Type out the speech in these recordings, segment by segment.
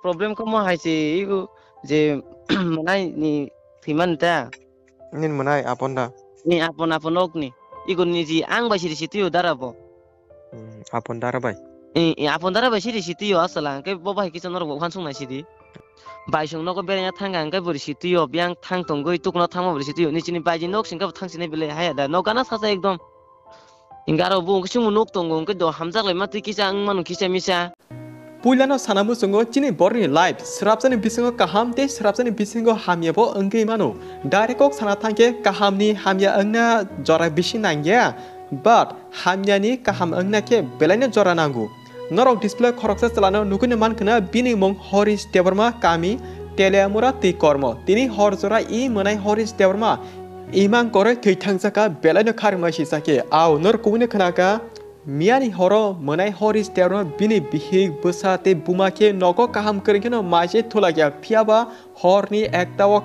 problem ko mo hai si iku je manai ni thiman ta nin manai aponda ni apon ok ni iku ni ji ang ba si tu darabo apon darabai apon darabo si tu asala ke bo bai ki chonor bo khan sung na si bai sung no ko berenya thanga ang ke buri si tu biang thang tonggoi tuk no thangma buri si tu ni chini bai ji nok sing ka thang sine bele hai da no kana sa ekdom ingaro bu sung nok tongo ke do hamjak le ma tu ki cha ang manu ki cha misa Puilano sanamu sungo chini borni live serapsani bisingo kaham te serapsani bisingo hamya bo engke manu direct ok sana thangke kaham ni hamya engna jora bisin nangya but hamya ni kaham engna ke belaina jora nangu norok display khoroksa chalano nukune man kana bini mong Harish Debbarma kami teleamura ti kormo tini hor jora I manai Harish Debbarma Imang koroi thangzaka belaina kharma sisake au nor kubune khanaka Miani horo menai Harish Debbarma bini bihig besate bumake nogo kaham keringkeno maje thulagya phiaba horni ektawo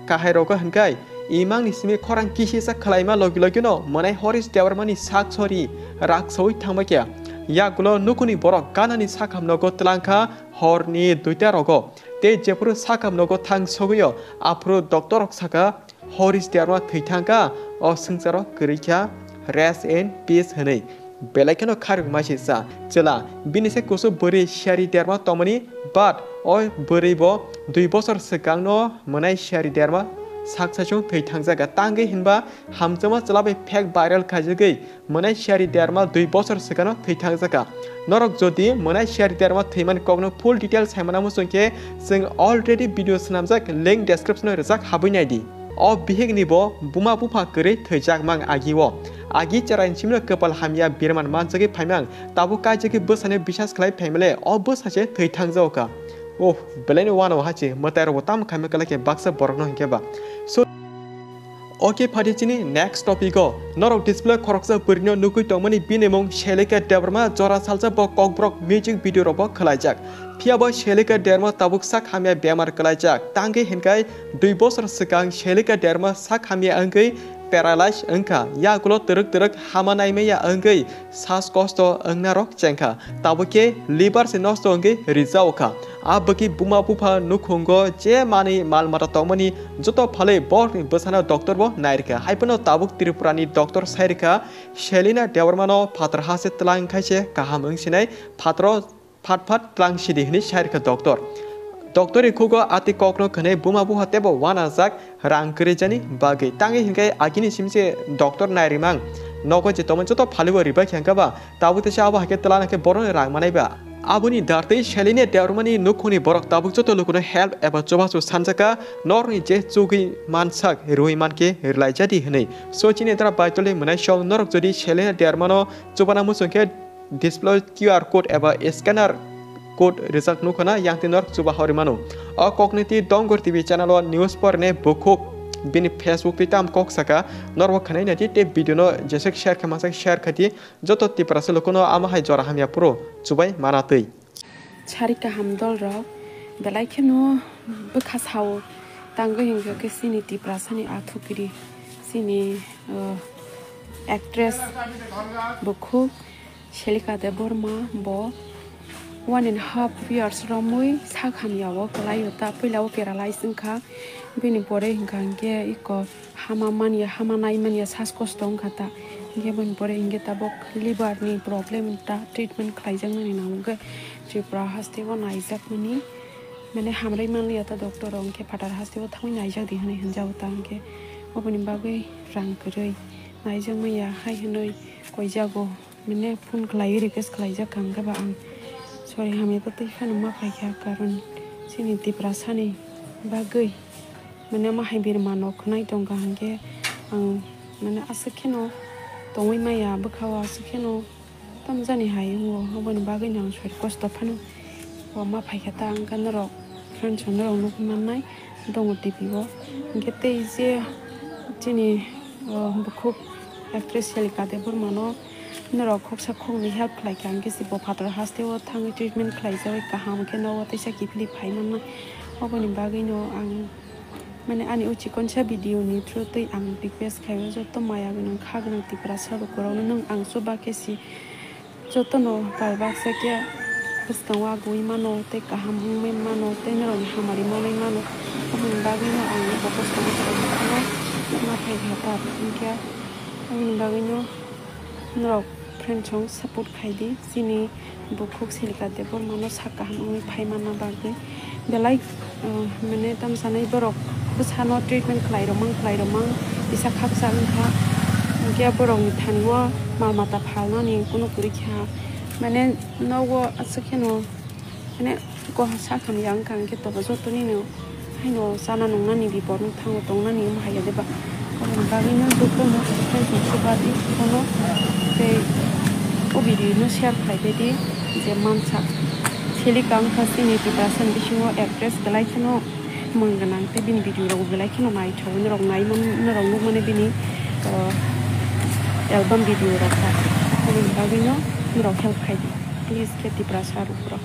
kahairoko hankai Imang ni simi khorang kisisa khalaima logilogino menai Harish Debbarma ni saksori raksoi thangmakya yagulo nukuni borok kanani sakam nogo tlangka horni duita rogo te jepuru sakam nogo thang sogoyo apro doktorok saka Harish Debbarma thangka o sungsaro kerikya rest and peace hanai Belakeno karuk masisa cela binise kusu beri siyari Debbarma tomani but oi beri bo 2 bosor sekangno menai siyari Debbarma saksachung thangjaga tangge hinba hamjama chalabai fake viral khajagei menai siyari Debbarma 2 bosor sekano thangjaga norok jodi menai siyari Debbarma thaiman kogno full details haimanamu sungke sing already video snamjak link description rejak habinai di o bihig nibo buma bufa kere thajak mang agiwo agi charan chimno kapal hamya birman manjagi phaimang tabu kaijagi bosane bisas khlai family o bosase thangjaoka oh belani wano hache mataro botam khamekala ke baksa borokno hinkeba so okay phadichini next topic go norok display khoroksa burino nukui tongmani binemong Selika Debbarma jora salja bo kokbrok music video robo khlaijak phiaba Selika Debbarma tabuk sak hamya bemar khlaijak tangge hinkai 2 bosor sikang Selika Debbarma sak hamya angkai paralyze engka yagulo teruk hamanai meya engkai sas kosto engnarok cengka tabuke liver se nosto engkai rizauka abaki buma pupa nukhungo je mani mal mata tomani joto phale bor besana doctor bo nairka haipano tabuk tripurani doctor sairika Selika Debbarma no phatr hase tlang khaise kaham engsinai phatro phat tlang sidi hini sairika doctor kugo ati kokno khane buma buha tebo wana jak rang kerejani bagi tangi hingai agini simse doctor nairimang nogo je tomon joto phalibo riba khankaba tabute saba hake telana ke boron rang manaiba abuni dartei Selika Debbarma ni nukhuni borok tabuk joto lukuno help eba chobasu sanjaka norni je chugi mansak roi manke rilajadi hne so chine dra baitole manai shong norok jodi Selika Debbarma no chobana musonke display QR code eba scanner code result nukhana yang tinor chuba horimanu a cognitive dongor tv channel o news porne bukuk bini Facebook pitam kok saka norwa khanai nati te video no jesek share khamasak share khati joto tiprase lokono ama hai jora hamya pro chubai manatei charika hamdol ro belai kheno bukhasau tango hingga ke sini tiprasani athukiri sini actress bukuk Selika Debbarma bo 1.5 years ramui sakham yawo klayota pilawo paralyze inka bini pore hinka nge iko hamanai mania saskostong kata nge bini pore inge tabok liver ni problem ta treatment khlaijang mani namge tripura hastewo naijak mani mane hamrai manli ata doctor onke phatar hastewo thangui naijak di hane hanjau tangke oboni bagai rang koroi naijang maya hai hanoi koijago mane phone khlai request khlaijak kanga ba ang sorry hamya to tei khanu ma phaikha karon sini tiprasani bagai mane ma haibir mano khnai tonga hange ang mane asakheno tongoi maya bukhawa asakheno tamjani hayo hobon bagai nang soi kosto phanu wa ma phaikha ta ang kanro friend chonro nuk manai dong tv go nge tei je chini bukhuk actress Selika Debbarma no norok khoksa khongni help khlai kang ke sibo phatar hastewo thangi treatment khlai jawai kaham ke no taisa kipli phaiman na oboni bagai no ang mane ani uchi koncha video ni through tei ang request khaiwa joto maya gno khagno tipra saru korong nang ang so ba ke si joto no palbak sa ke bus kawa gui mano te kaham men mano te nerong hamari mano mano abang bagi no ang fokus kamu terus no na pai hata ingkya abang bagi no nerong friend chong support khaidi sini bukhuk Selika Debbarma no sakaham umi pai mana bagi belai mane tam sanai borok busano treatment khlai romang bisa khaksa angkha ingkya borok ni thanwa mal mata phalna ni kuno kurikha mane nawo asakeno mane ko sakam yang kan ke to bazo to ni no haino sana nong nani bi borno thango tong nani ma haya deba ko bagi no dukko no kan so badi kono te o video no share khai de di je mancha Selika angkha sini kita san bisingo actress galai kino mangganang te bini video ro galai kino mai thon rong nai man rong nu mane bini album video ro kha ko bagi no ro help khai di please get the prasar upra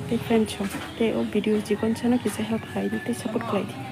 te friend cho te o video jikon chana kise help khai di te support khai di